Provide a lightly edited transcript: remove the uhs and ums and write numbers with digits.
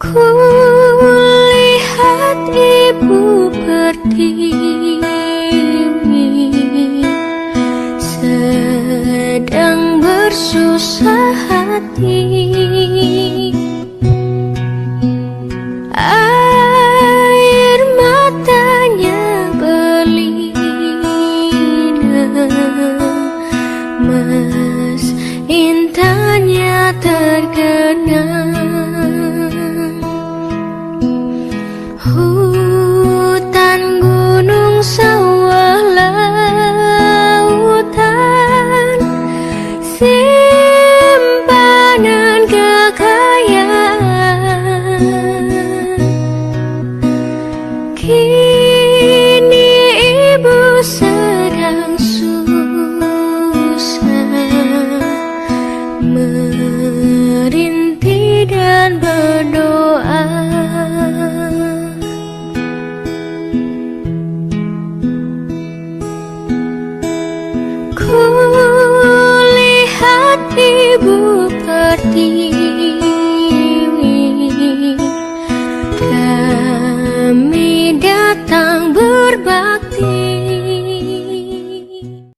Ku lihat ibu berdiri sedang bersusah hati. Air matanya berlinang, mas intanya tergenang. Hutan, gunung, sawah, lautan, simpanan kekayaan. Kini ibu sedang susah, merintih dan berdoa. Ku lihat ibu berdiri